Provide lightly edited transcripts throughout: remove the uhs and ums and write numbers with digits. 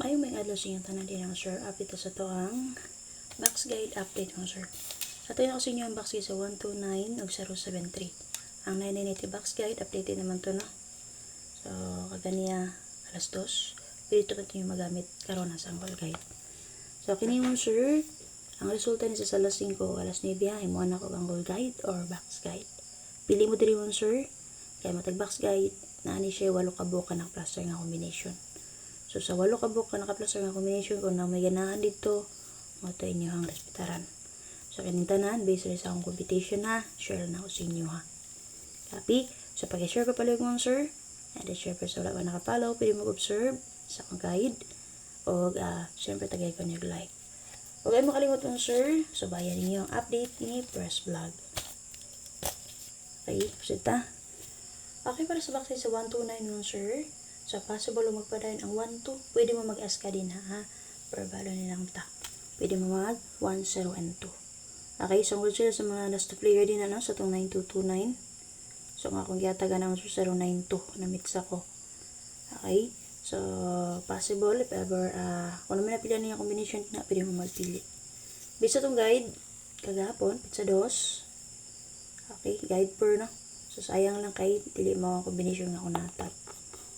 Ay, may adlaw siyang tanan din ang sir. Update sa to ang box guide update mga sir. Ato na ko sa inyo ang box guide sa 129 ug 073. Ang 990 box guide updated naman to no. So kaganiya alas 2. Pwede to continue magamit karon ang sample guide. So kini mga sir, ang resulta ni sa alas 5 alas 9 ay mo na ko ang goal guide or box guide. Pili mo diri mga sir. Kaya matag box guide na ani siya 8 ka buka ng plaster nga combination. So, sa 8 ka buka naka-plaster nga combination kung na may ganahan dito, mato inyo ang respetaran. So, kaning tanan, based sa akong computation na, share na ako sa inyo ha. Copy. So, pag-share ko pala yung sir, and then share pa sa wala pa nakapalaw, pwede mag-observe sa akong guide, o syempre tagay ko nyo like. Huwag kayo makalimot mga sir, so bayan ninyo ang update ni Press Vlog. Okay, presenta. Okay, para sa backside sa 129 mga sir, so, possible magpadayon ang 1-2. Pwede mo mag-S ka din ha. Pero balo nilang ta. Pwede mo mag 1-0 and 2. Okay, so good sila sa mga last player din ano, sa itong 9229. So, nga kung giyataga naman sa 092 na mix ako. Okay, so possible if ever, kung naman napilihan niya combination na, pwede mo magpili. Bisa itong guide, kagahapon, pizza 2. Okay, guide per no. So, sayang lang kay, dili mo ang combination nga ako natag.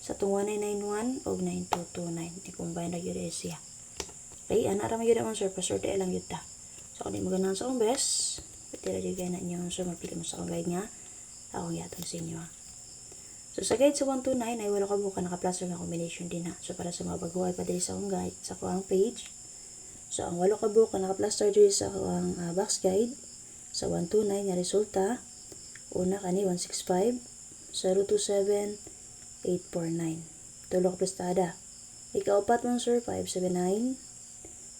Sa itong 1991 o 9229. I-combine na yun siya. Okay, ana ramay yun naman sir. Pasorte lang yun ta. So, kung di mo ganahan sa akong best, pati na yun na inyo sir. Magpili mo sa akong guide nga. Akong yatong sa inyo ha. So, sa guide sa 129 ay wala ka buka naka-plaster nga combination din ha. So, para sa mga baguhay pa din sa akong guide, sa akong page. So, ang wala ka buka naka-plaster din sa akong box guide. Sa 129 nga resulta. Una kani 165, 027, 849. Tulog prestada. Ikaapat mong sir, 579.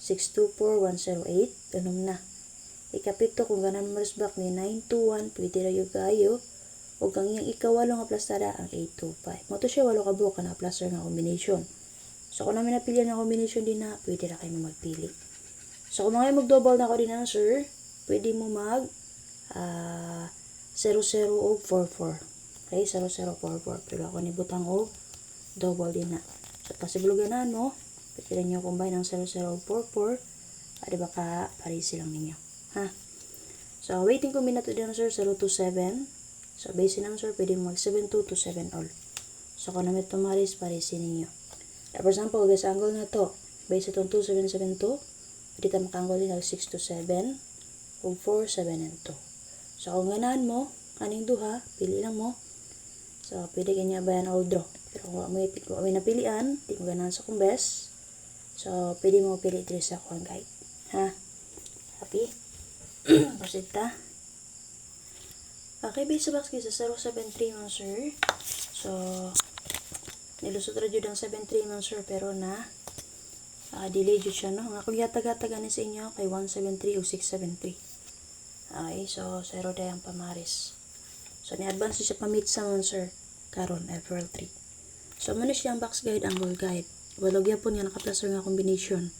624, 108. Ganun na. Ikapito, kung ganan mo resback ni 921, pwede na yung kayo. O kang iyang ikawalo nga plastada, ang 825. Moto siya, walo ka buka na plaster nga combination. So, kung namin napilihan nga combination din na, pwede na kayo magpili. So, kung mga mag-double na ako din na, sir, pwede mo mag 00 o 44. Okay, 0044. Pero ako ni butang o double din na. So, pasibuluganan mo, pwede nyo combine ng 0044. Di ba ka, pares silang ninyo. Ha? So, waiting ko minato din sir, 027. So, base lang sir, pwede mag 72 to 7 all. So, kung namin tumaris, paresin ninyo. For example, guys, angle na to. Base itong 2772. Pwede tayo makangle din ng 6 to 7. O 4, 7, and 2. So, kung ganahan mo, kaning duha, pili lang mo. So, pwede kanya bayan all draw. Pero kung may napilian, di mo ganahan sa kong best. So, pwede mo pili dito sa akong guide. Ha? Happy? Proceed ta. Okay, base sa box sa 073 man sir. So, nilusot ra jud ang 73 man sir, pero na delay jud siya no. Nga kung yatag-ataga ni sa inyo kay 173 o 673. Okay, so 0 day ang pamaris. So, ni-advance siya pamit sa man sir. Karon, April 3. So, muna siya ang box guide, ang goal guide. Walog yan po nga naka-plaster nga combination.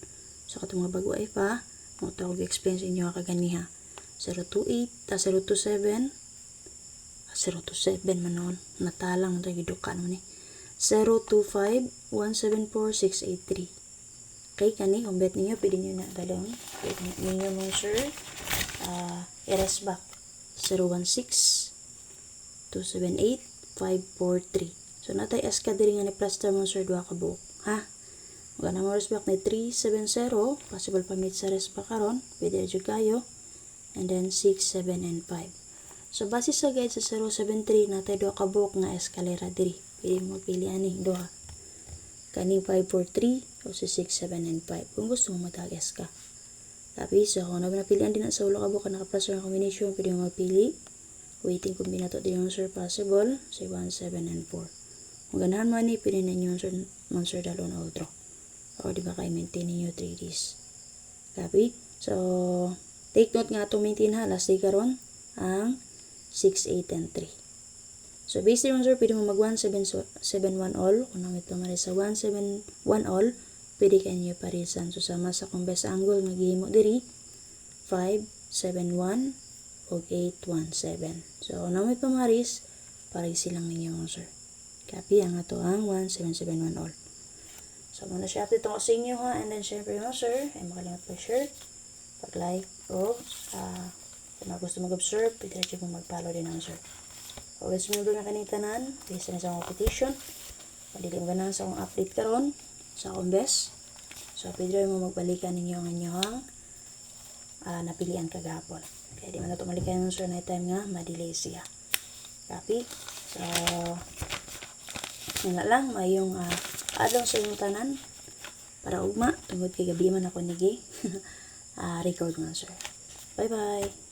So, katong mga bago ay pa, mo tawag explain sa inyo kaganiha. 028, ta 027, 027 man noon. Natalang na tayo giduka naman eh. 025, 174, 683. Okay, kani, kung bet ninyo, pwede nyo na dalawang. Pwede ninyo mong sir, erase back. 016, 278, 543. So, natay SK diri nga ni plaster mo sir, 2 ka buok. Ha? Huwag na mo resback na 370. Possible pa meet sa resback karon. Pwede na kayo. And then 6, 7, and 5. So, base sa guide sa 073, natay 2 ka buok nga eskalera diri. Pwede mo pili ani 2. Kani 543 o si 6, 7, and 5. Kung gusto mo matag SK. Tapi, so, kung napilian din sa ulo ka buok na naka-plaster nga combination, pwede mo mapili. Waiting kombinato din yung sir possible sa 1, 7, and 4. Kung ganahan mo ni, pwede na yung sir dalon all draw. O diba kayo maintain ninyo 3 days. Copy? So, take note nga itong maintain ha. Last day karon ang 6, 8, and 3. So, based yung sir, pwede mo mag 1, 7, 7, 1 all. Kung namin ito sa 1, 7, 1 all, pwede kayo nyo parisan. So, sama sa kung best angle, maghihimo diri 5, 7, 1, o 817. So, na may pamaris, parang silang ninyo mga sir. Copy ang ato ang 1771 all. So, muna share update ko sa inyo ha. And then, syempre mga sir, ay makalimot pa share, pag-like, o kung gusto mag-observe, pwede rin mo mag-follow din ang sir. Always mo na kanitanan, based na sa mga petition. Madili mo ganang sa akong update karon sa akong best. So, pwede rin mo magbalikan ninyo ang inyong napilian kagapon. Kaya di man na tumalikan ng sir na time nga, madelay siya. Copy. So, yun na lang, mayong adlong sa inyong tanan para ugma, tungod kay gabi man ako nigi record nga sir. Bye bye.